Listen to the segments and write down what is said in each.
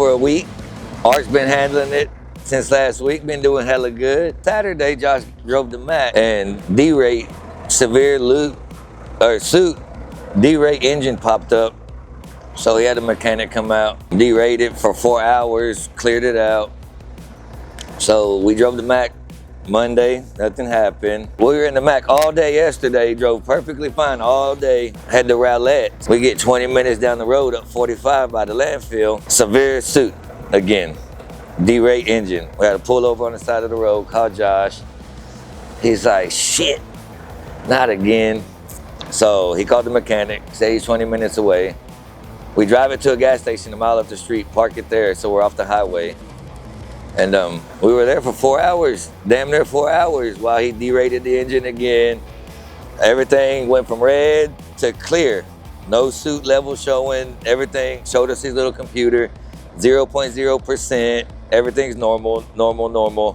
for a week. Art's been handling it since last week, been doing hella good. Saturday, Josh drove the Mac and derate, severe loop, or Soot, derate engine popped up. So he had a mechanic come out, derated for 4 hours, cleared it out. So we drove the Mac Monday, nothing happened. We were in the Mac all day yesterday, drove perfectly fine all day. Had the roulette. We get 20 minutes down the road up 45 by the landfill. Severe Soot again. Derate engine. We had to pull over on the side of the road, call Josh. He's like, shit, not again. So he called the mechanic, said he's 20 minutes away. We drive it to a gas station a mile up the street, park it there, so we're off the highway. And we were there for 4 hours, damn near 4 hours, while he derated the engine again. Everything went from red to clear. No Soot level showing, everything showed us his little computer, 0.0%, everything's normal, normal.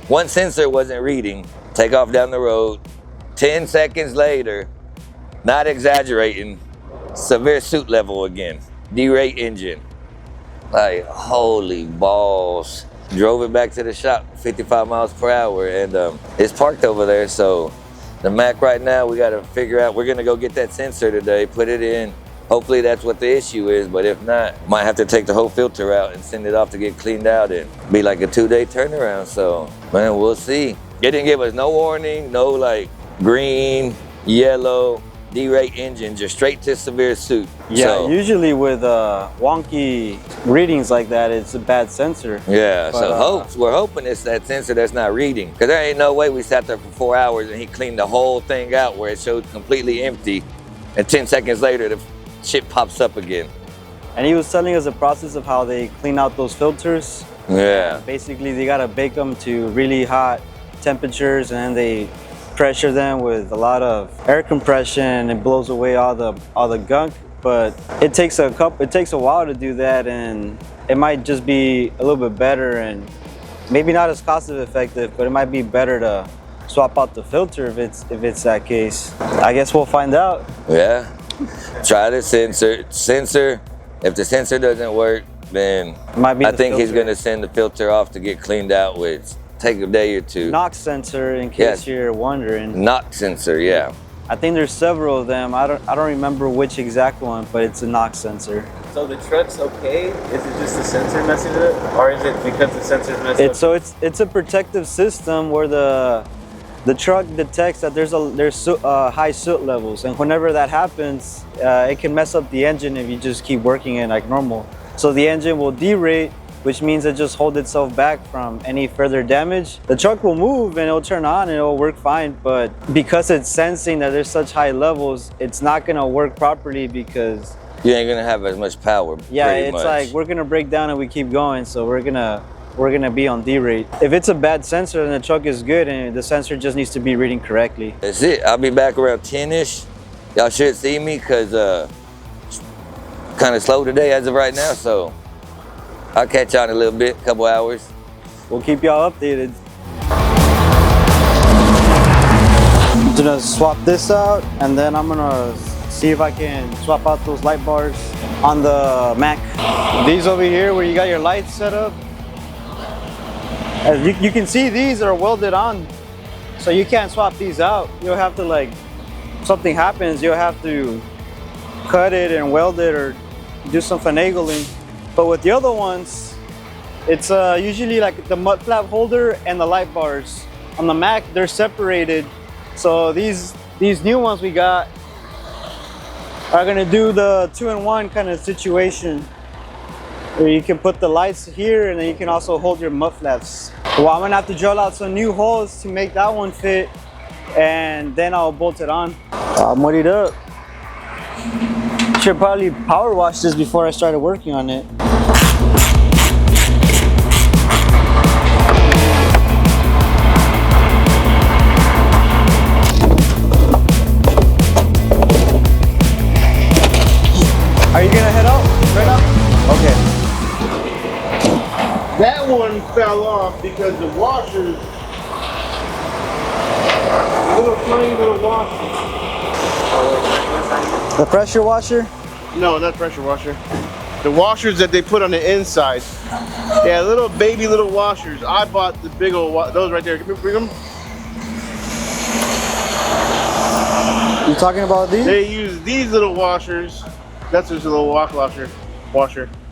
One sensor wasn't reading. Take off down the road. 10 seconds later, not exaggerating, severe Soot level again. Derate engine. Like, holy balls. Drove it back to the shop, 55 miles per hour, and it's parked over there. So the Mac right now, we gotta figure out, we're gonna go get that sensor today, put it in. Hopefully that's what the issue is, but if not, might have to take the whole filter out and send it off to get cleaned out and be like a 2-day turnaround. So, man, we'll see. It didn't give us no warning, no like green, yellow, derate engine, just straight to severe Soot. Yeah, so, usually with wonky readings like that, it's a bad sensor. Yeah, but, so we're hoping it's that sensor that's not reading. Because there ain't no way we sat there for 4 hours and he cleaned the whole thing out where it showed completely empty. And 10 seconds later, the shit pops up again. And he was telling us the process of how they clean out those filters. Yeah. Basically, they gotta bake them to really hot temperatures, and then they pressure them with a lot of air compression. It blows away all the gunk, but it takes a while to do that, and it might just be a little bit better and maybe not as cost effective, but it might be better to swap out the filter if it's that case. I guess we'll find out. Yeah. Try the sensor. If the sensor doesn't work, then I think he's gonna send the filter off to get cleaned out, which take a day or two. Knock sensor, in case you're wondering. Knock sensor, yeah. I think there's several of them. I don't remember which exact one, but it's a knock sensor. So the truck's okay? Is it just the sensor messing with it, or is it because the sensor's messing up? So it's a protective system where the truck detects that there's high soot levels, and whenever that happens, it can mess up the engine if you just keep working it like normal. So the engine will derate, which means it just holds itself back from any further damage. The truck will move and it'll turn on and it'll work fine, but because it's sensing that there's such high levels, it's not gonna work properly because you ain't gonna have as much power. Yeah, it's like we're gonna break down and we keep going, so we're gonna be on derate. If it's a bad sensor, then the truck is good and the sensor just needs to be reading correctly. That's it. I'll be back around 10-ish. Y'all should see me because kind of slow today as of right now, so I'll catch y'all in a little bit, couple hours. We'll keep y'all updated. I'm gonna swap this out, and then I'm gonna see if I can swap out those light bars on the Mac. These over here where you got your lights set up, as you can see, these are welded on, so you can't swap these out. You'll have to, like, something happens, you'll have to cut it and weld it or do some finagling. But with the other ones, it's usually like the mud flap holder and the light bars. On the Mac, they're separated. So these new ones we got are gonna do the 2-in-1 kind of situation, where you can put the lights here and then you can also hold your mud flaps. Well, I'm gonna have to drill out some new holes to make that one fit, and then I'll bolt it on. I'll mud it up. Should probably power wash this before I started working on it. Are you gonna head out right now? Okay. That one fell off because the washers, little tiny little washer. The pressure washer? No, not pressure washer. The washers that they put on the inside. Yeah, little baby little washers. I bought the big old those right there. Can you bring them? You talking about these? They use these little washers. That's just a little washer.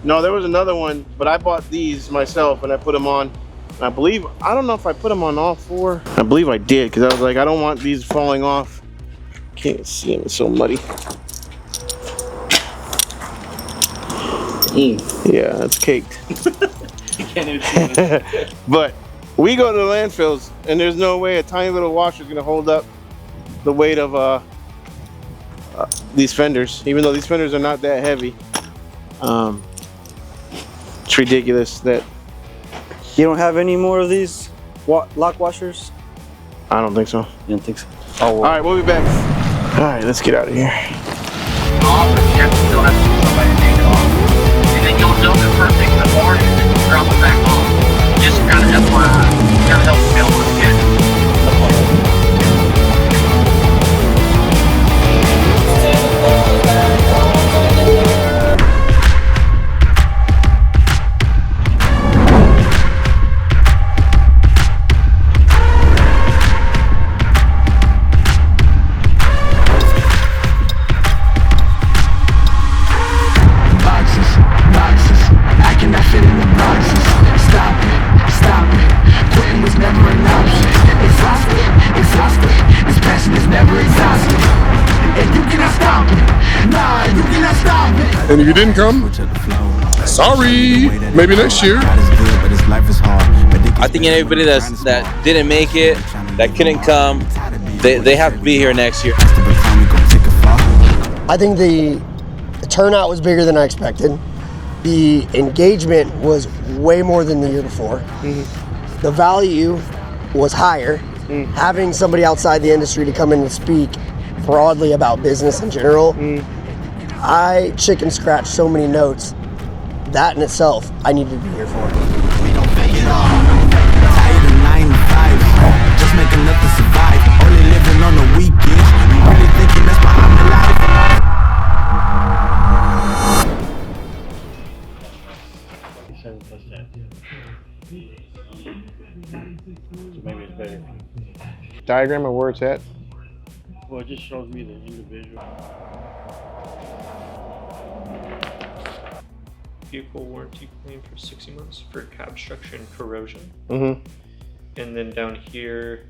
No, there was another one, but I bought these myself and I put them on. And I don't know if I put them on all four. I believe I did, because I was like, I don't want these falling off. Can't see them, it's so muddy. Yeah, that's caked. You can't even see it. But we go to the landfills and there's no way a tiny little washer is gonna hold up the weight of these fenders, even though these fenders are not that heavy. It's ridiculous that You don't have any more of these lock washers? I don't think so. You don't think so? Oh, well. All right, we'll be back. All right, let's get out of here. You still have to get somebody to take it off. And then you'll dump it first thing in the morning and then you'll drop it back off. Just kind of FYI. Kind of helps me out with schedule. And if you didn't come, sorry, maybe next year. I think everybody that didn't make it, that couldn't come, they have to be here next year. I think the turnout was bigger than I expected. The engagement was way more than the year before. The value was higher. Having somebody outside the industry to come in and speak broadly about business in general, I chicken scratched so many notes. That in itself, I needed to be here for. We don't fake it all. Tired of 9 to 5. Just make enough to survive. Only living on the weekends. You really thinking that's behind the life? Maybe it's better. Diagram of where it's at. Well, it just shows me the individual. Vehicle warranty claim for 60 months for cab structure and corrosion. Mm-hmm. And then down here,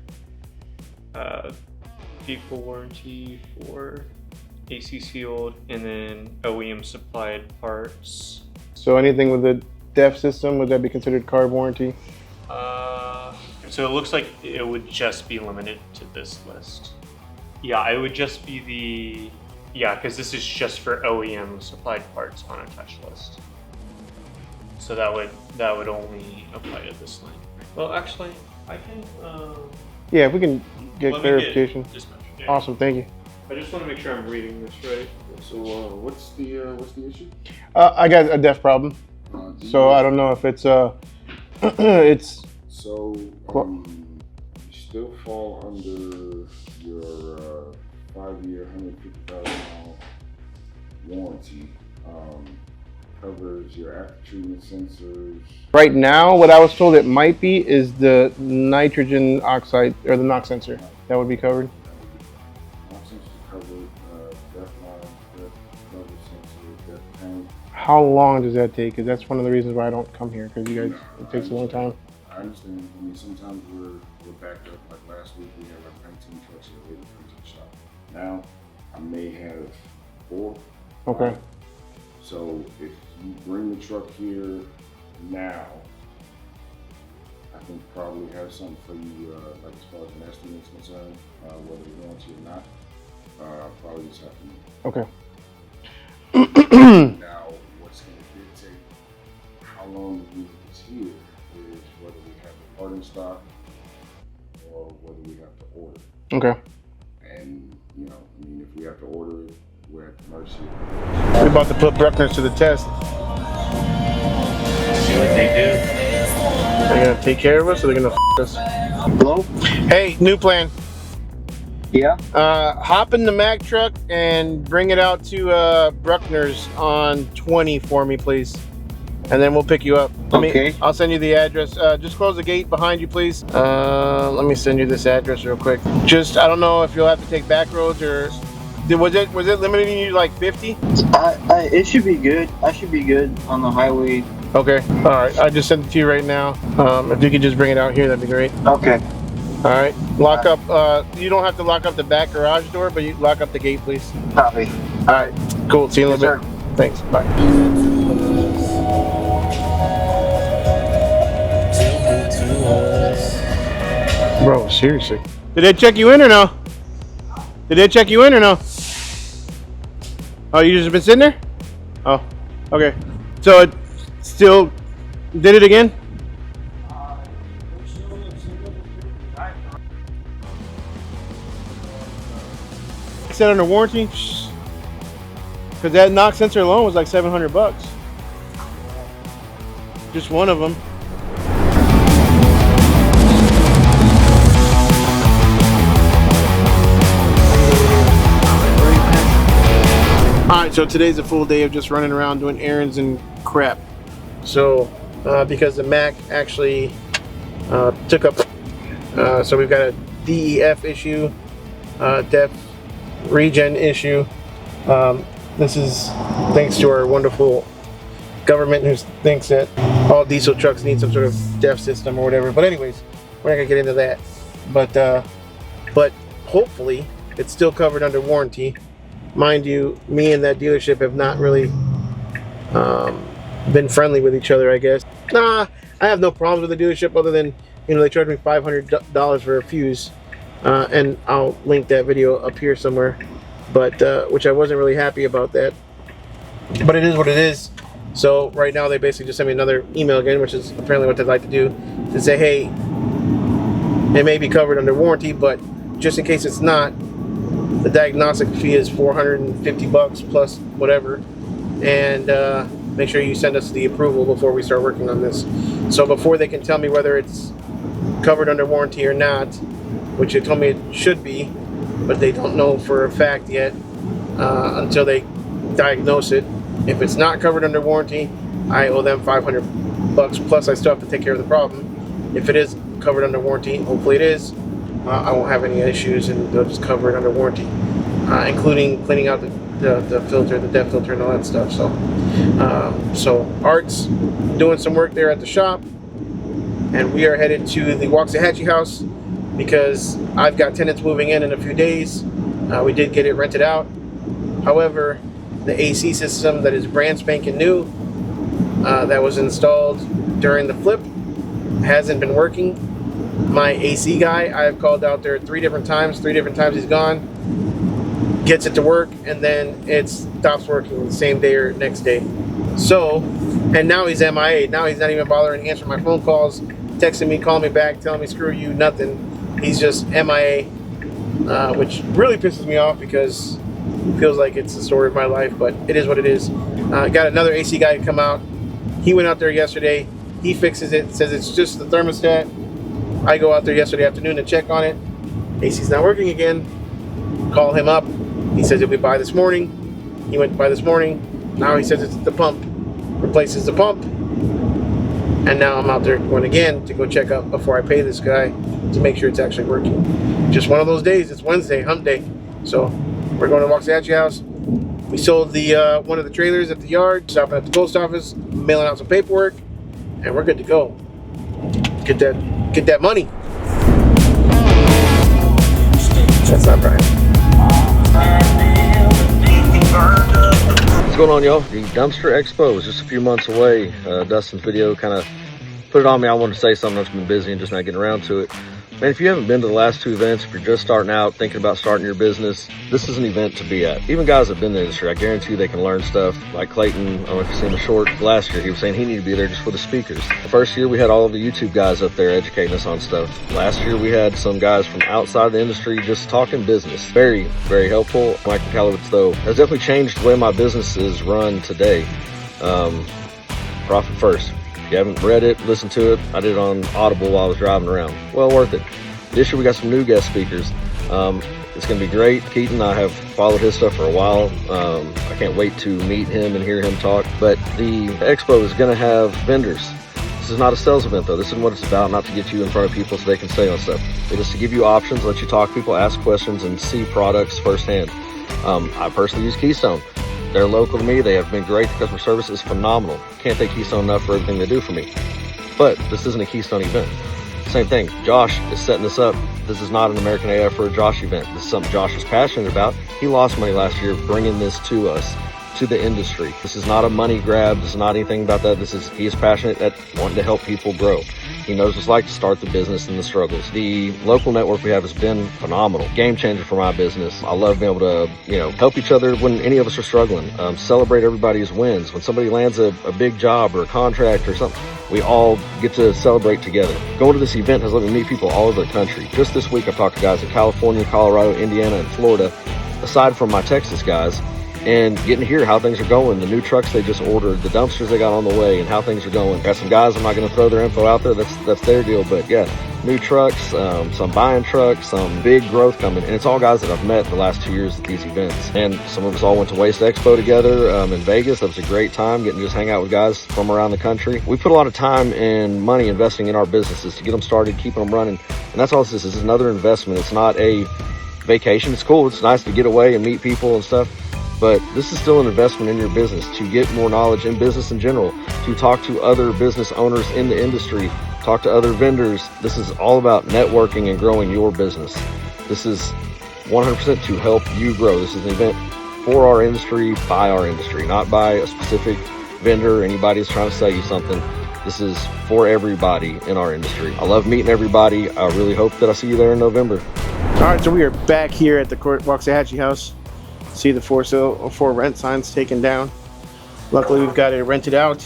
vehicle warranty for AC sealed and then OEM supplied parts. So anything with the DEF system, would that be considered carb warranty? So it looks like it would just be limited to this list. Yeah, it would just be because this is just for OEM supplied parts on attached list. So that would only apply to this line. Well, actually, I can. Yeah, if we can get clarification. Yeah. Awesome, thank you. I just want to make sure I'm reading this right. So what's the issue? I got a DEF problem, so I don't know if it's it's. So you still fall under your 5-year, 150,000 warranty. Covers your after treatment sensors. Right now, what I was told it might be is the nitrogen oxide or the NOx sensor. That would be covered. NOx sensor covered. DEF line, DEF level sensor, DEF tank. How long does that take? Because that's one of the reasons why I don't come here, because you guys, it takes a long time. I understand. I mean, sometimes we're backed up. Like last week, we had like 19 trucks that waited for the shop. Now, I may have 4. Okay. So if you bring the truck here now, I can probably have something for you, like as far as an estimate is concerned, whether you want to or not, probably this afternoon. Okay. Now, what's going to dictate how long the vehicle is here is whether we have the part in stock or whether we have to order. Okay. And, you know, I mean, if we have to order it, we're at the mercy. We're about to put Bruckner's to the test. See what they do. They're gonna take care of us, or they're gonna f us? Hello? Hey, new plan. Yeah. Hop in the Mack truck and bring it out to Bruckner's on 20 for me, please. And then we'll pick you up. Okay. I'll send you the address. Just close the gate behind you, please. Let me send you this address real quick. Just, I don't know if you'll have to take back roads or... Was it limiting you to like 50? It should be good. I should be good on the highway. Okay. All right. I just sent it to you right now. If you could just bring it out here, that'd be great. Okay. All right. Lock up. You don't have to lock up the back garage door, but you lock up the gate, please. Copy. All right. Cool. See you in a little bit. Thanks. Bye. Bro, seriously. Did they check you in or no? Did they check you in or no? Oh, you just been sitting there? Oh, okay. So it still did it again? Set under warranty? Because that knock sensor alone was like $700. Just one of them. Alright, so today's a full day of just running around doing errands and crap. So, because the Mack actually took up, so we've got a DEF issue, DEF regen issue. This is thanks to our wonderful government who thinks that all diesel trucks need some sort of DEF system or whatever. But anyways, we're not gonna get into that. But hopefully it's still covered under warranty. Mind you, me and that dealership have not really been friendly with each other, I guess. Nah, I have no problems with the dealership other than, you know, they charged me $500 for a fuse. And I'll link that video up here somewhere. But, which I wasn't really happy about that. But it is what it is. So right now they basically just sent me another email again, which is apparently what they'd like to do, to say, hey, it may be covered under warranty, but just in case it's not, the diagnostic fee is $450 plus whatever, and make sure you send us the approval before we start working on this. So before they can tell me whether it's covered under warranty or not, which they told me it should be, but they don't know for a fact yet until they diagnose it. If it's not covered under warranty, I owe them $500 plus I still have to take care of the problem. If it is covered under warranty, hopefully it is, I won't have any issues and they'll just cover it under warranty, including cleaning out the filter, the DEF filter and all that stuff. So Art's doing some work there at the shop, and we are headed to the Waxahachie house because I've got tenants moving in a few days. We did get it rented out. However, the AC system that is brand spanking new, that was installed during the flip, hasn't been working. My AC guy, I have called out there 3 different times. 3 different times he's gone, gets it to work, and then it stops working the same day or next day. So, and now he's MIA. Now he's not even bothering answering my phone calls, texting me, calling me back, telling me screw you, nothing. He's just MIA, which really pisses me off because it feels like it's the story of my life, but it is what it is. Got another AC guy to come out. He went out there yesterday. He fixes it, says it's just the thermostat. I go out there yesterday afternoon to check on it. AC's not working again. Call him up. He says he'll be by this morning. He went by this morning. Now he says it's the pump. Replaces the pump. And now I'm out there going again to go check up before I pay this guy to make sure it's actually working. Just one of those days. It's Wednesday, hump day. So we're going to Waxahachie house. We sold the one of the trailers at the yard, stopping at the post office, mailing out some paperwork, and we're good to go. Get that money. That's not right. What's going on, y'all? The Dumpster Expo is just a few months away. Dustin's video kind of put it on me. I wanted to say something. I've been busy and just not getting around to it. Man, if you haven't been to the last 2 events, if you're just starting out, thinking about starting your business, this is an event to be at. Even guys that have been in the industry, I guarantee you they can learn stuff. Like Clayton, I don't know if you've seen the short last year, he was saying he needed to be there just for the speakers. The first year we had all of the YouTube guys up there educating us on stuff. Last year we had some guys from outside the industry just talking business. Very, very helpful. Mike Kalowitz, though, has definitely changed the way my business is run today. Profit first. If you haven't read it, listen to it. I did it on Audible while I was driving around. Well worth it. This year we got some new guest speakers. It's going to be great. Keaton, I have followed his stuff for a while. I can't wait to meet him and hear him talk. But the expo is going to have vendors. This is not a sales event, though. This isn't what it's about, not to get you in front of people so they can say on stuff. It is to give you options, let you talk to people, ask questions, and see products firsthand. I personally use Keystone. They're local to me. They have been great. The customer service is phenomenal. Can't thank Keystone enough for everything they do for me. But this isn't a Keystone event. Same thing. Josh is setting this up. This is not an American AF or a Josh event. This is something Josh is passionate about. He lost money last year bringing this to us, to the industry. This is not a money grab. This is not anything about that. He is passionate at wanting to help people grow. He knows what it's like to start the business and the struggles. The local network we have has been phenomenal. Game changer for my business. I love being able to, help each other when any of us are struggling. Celebrate everybody's wins. When somebody lands a big job or a contract or something, we all get to celebrate together. Going to this event has let me meet people all over the country. Just this week, I've talked to guys in California, Colorado, Indiana, and Florida, aside from my Texas guys, and getting to hear how things are going, the new trucks they just ordered, the dumpsters they got on the way, and how things are going. Got some guys, I'm not going to throw their info out there, that's their deal, but yeah, new trucks, some buying trucks, some big growth coming, and it's all guys that I've met the last 2 years at these events. And some of us all went to Waste Expo together in Vegas. That was a great time, getting to just hang out with guys from around the country. We put a lot of time and money investing in our businesses to get them started, keeping them running, and that's all this is. This is another investment. It's not a vacation. It's cool, it's nice to get away and meet people and stuff, but this is still an investment in your business to get more knowledge in business in general, to talk to other business owners in the industry, talk to other vendors. This is all about networking and growing your business. This is 100% to help you grow. This is an event for our industry, by our industry, not by a specific vendor or anybody who's trying to sell you something. This is for everybody in our industry. I love meeting everybody. I really hope that I see you there in November. All right, so we are back here at the Waxahachie house. See the for rent signs taken down. Luckily, we've got it rented out.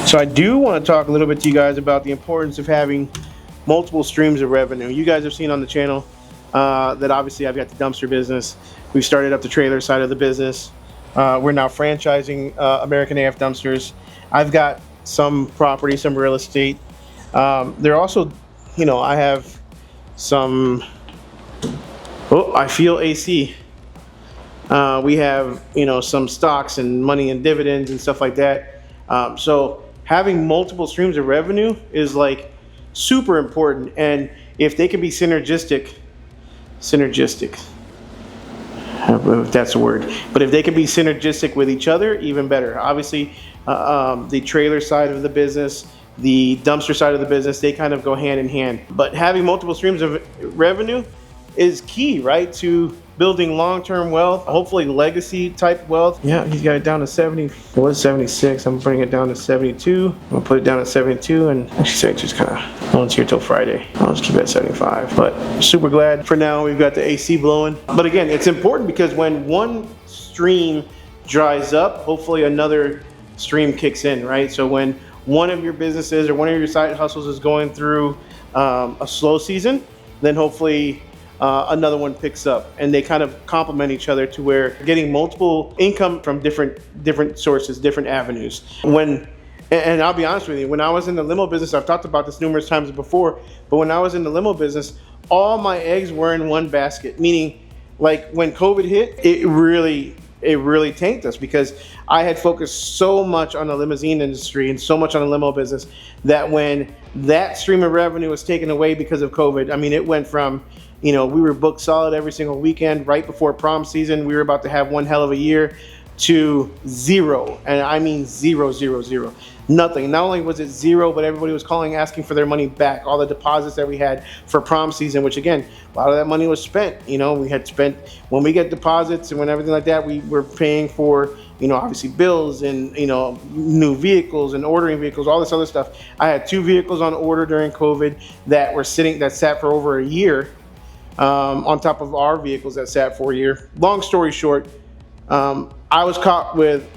So I do want to talk a little bit to you guys about the importance of having multiple streams of revenue. You guys have seen on the channel that obviously I've got the dumpster business. We've started up the trailer side of the business. We're now franchising American AF dumpsters. I've got some property, some real estate. There also, I have some, I feel AC. We have, some stocks and money and dividends and stuff like that. So having multiple streams of revenue is like super important. And if they can be synergistic, if that's a word, but if they can be synergistic with each other, even better. Obviously, the trailer side of the business, the dumpster side of the business, they kind of go hand in hand. But having multiple streams of revenue is key, right, to building long-term wealth, hopefully legacy type wealth. Yeah, he's got it down to 70. It was 76. I'm putting it down to 72. I'm gonna put it down to 72, and actually 72 is kind of, no one's here till Friday. I'll just keep it at 75. But super glad for now we've got the AC blowing. But again, it's important because when one stream dries up, hopefully another stream kicks in, right? So when one of your businesses or one of your side hustles is going through a slow season, then hopefully another one picks up, and they kind of complement each other to where you're getting multiple income from different sources, different avenues. And I'll be honest with you, when I was in the limo business, I've talked about this numerous times before, but when I was in the limo business, all my eggs were in one basket, meaning like when COVID hit, it really tanked us because I had focused so much on the limousine industry and so much on the limo business that when that stream of revenue was taken away because of COVID, I mean, it went from, we were booked solid every single weekend right before prom season. We were about to have one hell of a year to zero. And I mean zero, zero, zero. Nothing. Not only was it zero, but everybody was calling, asking for their money back. All the deposits that we had for prom season, which again, a lot of that money was spent. We had spent, when we get deposits and when everything like that, we were paying for, obviously bills and, new vehicles and ordering vehicles, all this other stuff. I had 2 vehicles on order during COVID that sat for over a year. On top of our vehicles that sat for a year. Long story short, I was caught with,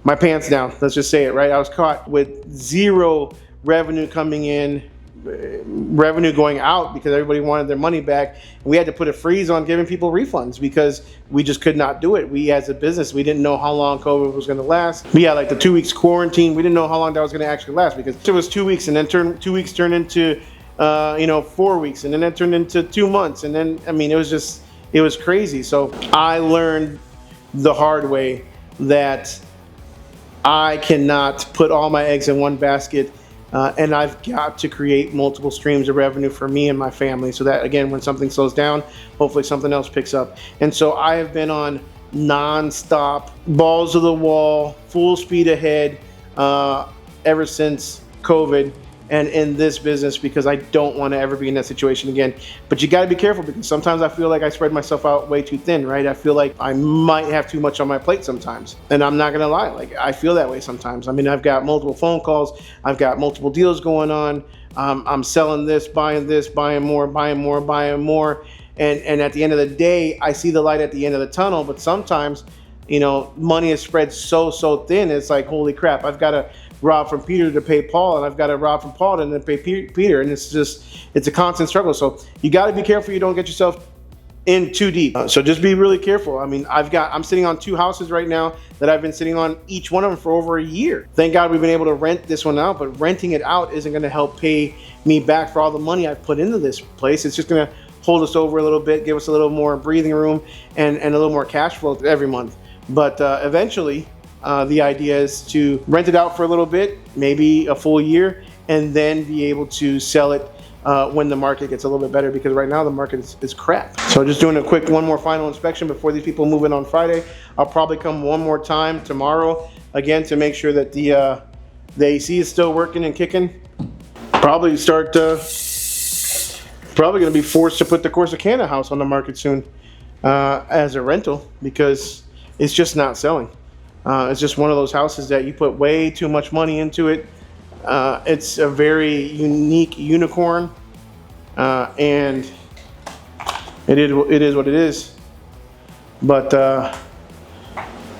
my pants down. Let's just say it, right? I was caught with zero revenue coming in, revenue going out because everybody wanted their money back. We had to put a freeze on giving people refunds because we just could not do it. We, as a business, we didn't know how long COVID was going to last. We had like the 2 weeks quarantine. We didn't know how long that was going to actually last because it was 2 weeks, and then 2 weeks turned into 4 weeks, and then that turned into 2 months, and then I mean it was crazy. So I learned the hard way that I cannot put all my eggs in one basket, and I've got to create multiple streams of revenue for me and my family, so that again, when something slows down, hopefully something else picks up. And so I have been on non-stop, balls to the wall, full speed ahead ever since COVID, and in this business, because I don't want to ever be in that situation again. But you got to be careful, because sometimes I feel like I spread myself out way too thin, right? I feel like I might have too much on my plate sometimes, and I'm not gonna lie, like I feel that way sometimes. I mean, I've got multiple phone calls, I've got multiple deals going on, I'm selling this, buying more, and at the end of the day, I see the light at the end of the tunnel. But sometimes, money is spread so thin, it's like, holy crap, I've got to rob from Peter to pay Paul, and I've got to rob from Paul to then pay Peter, and it's a constant struggle. So you got to be careful you don't get yourself in too deep. So just be really careful. I mean, I'm sitting on 2 houses right now that I've been sitting on, each one of them for over a year. Thank God we've been able to rent this one out, but renting it out isn't going to help pay me back for all the money I've put into this place. It's just going to hold us over a little bit, give us a little more breathing room and a little more cash flow every month. But eventually, the idea is to rent it out for a little bit, maybe a full year, and then be able to sell it when the market gets a little bit better, because right now the market is crap. So just doing a quick one more final inspection before these people move in on Friday. I'll probably come one more time tomorrow again to make sure that the AC is still working and kicking. Probably start probably going to be forced to put the Corsicana house on the market soon as a rental, because it's just not selling. It's just one of those houses that you put way too much money into it. It's a very unique unicorn, and it is what it is. But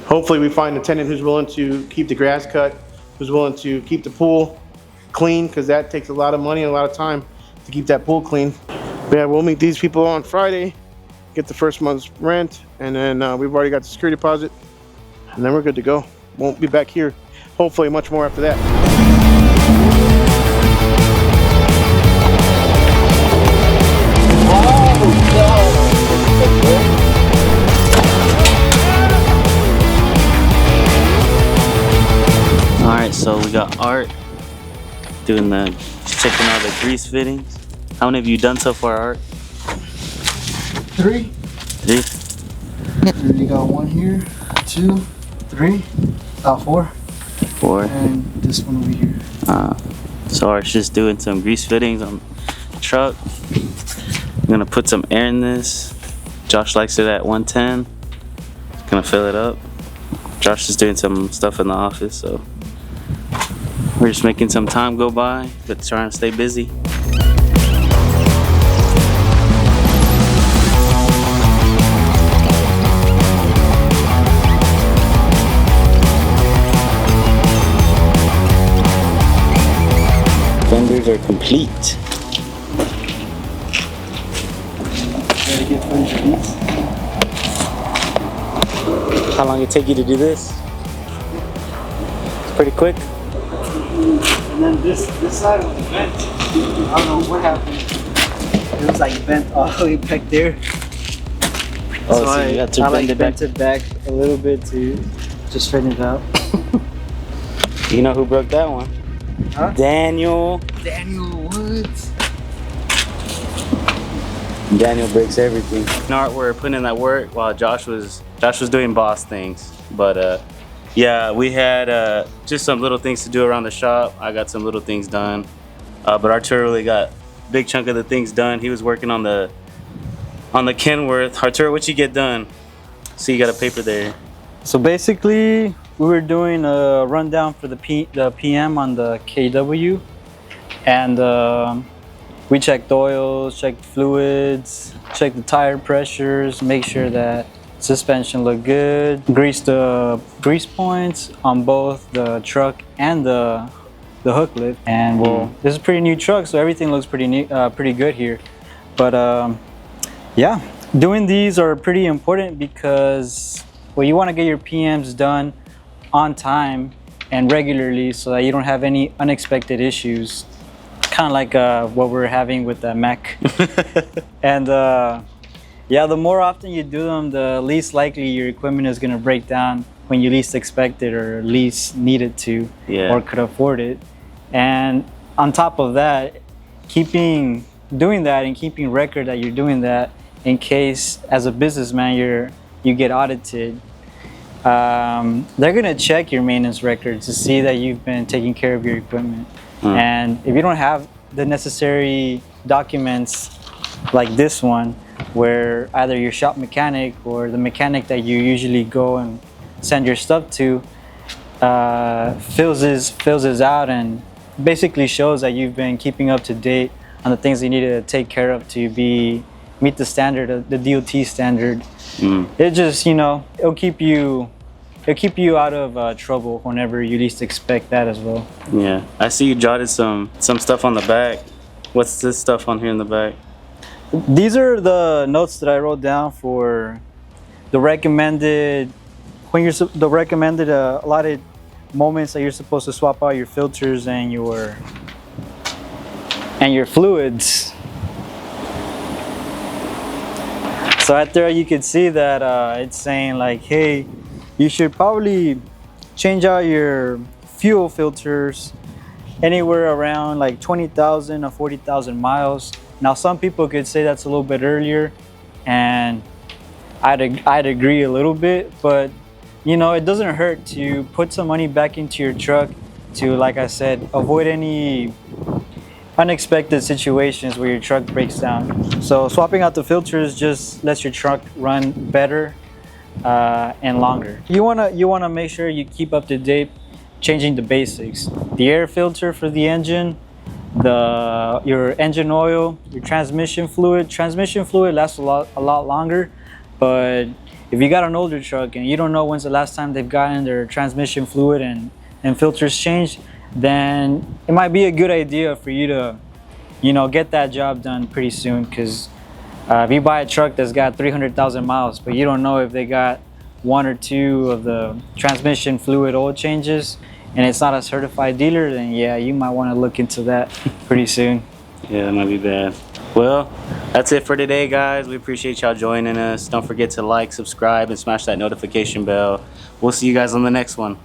hopefully we find a tenant who's willing to keep the grass cut, who's willing to keep the pool clean, because that takes a lot of money and a lot of time to keep that pool clean. But yeah, we'll meet these people on Friday, get the first month's rent, and then we've already got the security deposit, and then we're good to go. Won't be back here hopefully much more after that. Alright, so we got Art doing checking out the grease fittings. How many have you done so far, Art? 3. 3? And you got 1 here, 2, 3, about 4. 4. And this one over here. So Art's just doing some grease fittings on the truck. I'm gonna put some air in this. Josh likes it at 110. Gonna fill it up. Josh is doing some stuff in the office, so we're just making some time go by, but trying to stay busy. Fenders are complete. How long did it take you to do this? It's pretty quick. And then this side was bent. I don't know what happened. It was like bent all the way back there. Oh, so you got to bent it back a little bit to just straighten it out. You know who broke that one? Huh? Daniel. Daniel Woods. Daniel breaks everything. Art, we're putting in that work while Josh was doing boss things. But yeah, we had just some little things to do around the shop. I got some little things done, but Arturo really got a big chunk of the things done. He was working on the Kenworth. Arturo, what'd you get done? See, you got a paper there. So basically, we were doing a rundown for the PM on the KW, and we checked oils, checked fluids, checked the tire pressures, make sure that suspension looked good, greased the grease points on both the truck and the hook lip. And well, this is a pretty new truck, so everything looks pretty good here. But yeah, doing these are pretty important because well, you want to get your PMs done on time and regularly so that you don't have any unexpected issues. kind of like what we're having with the mech. And yeah, the more often you do them, the least likely your equipment is going to break down when you least expect it or least need it to, or could afford it. And on top of that, doing that and keeping record that you're doing that in case as a businessman you get audited. They're gonna check your maintenance records to see that you've been taking care of your equipment. And if you don't have the necessary documents like this one, where either your shop mechanic or the mechanic that you usually go and send your stuff to fills this out and basically shows that you've been keeping up to date on the things you need to take care of to meet the standard, the DOT standard. It just, you know, it'll keep you out of trouble whenever you least expect that as well. Yeah, I see you jotted some stuff on the back. What's this stuff on here in the back? These are the notes that I wrote down for the recommended allotted moments that you're supposed to swap out your filters and your fluids. So right there you can see that it's saying like, hey, you should probably change out your fuel filters anywhere around like 20,000 or 40,000 miles. Now some people could say that's a little bit earlier, and I'd agree a little bit, but you know, it doesn't hurt to put some money back into your truck to, like I said, avoid any unexpected situations where your truck breaks down. So swapping out the filters just lets your truck run better and longer. You wanna make sure you keep up to date, changing the basics: the air filter for the engine, your engine oil, your transmission fluid. Transmission fluid lasts a lot longer, but if you got an older truck and you don't know when's the last time they've gotten their transmission fluid and filters changed, then it might be a good idea for you to, you know, get that job done pretty soon. Because if you buy a truck that's got 300,000 miles, but you don't know if they got 1 or 2 of the transmission fluid oil changes, and it's not a certified dealer, then yeah, you might want to look into that pretty soon. Yeah, that might be bad. Well, that's it for today, guys. We appreciate y'all joining us. Don't forget to like, subscribe, and smash that notification bell. We'll see you guys on the next one.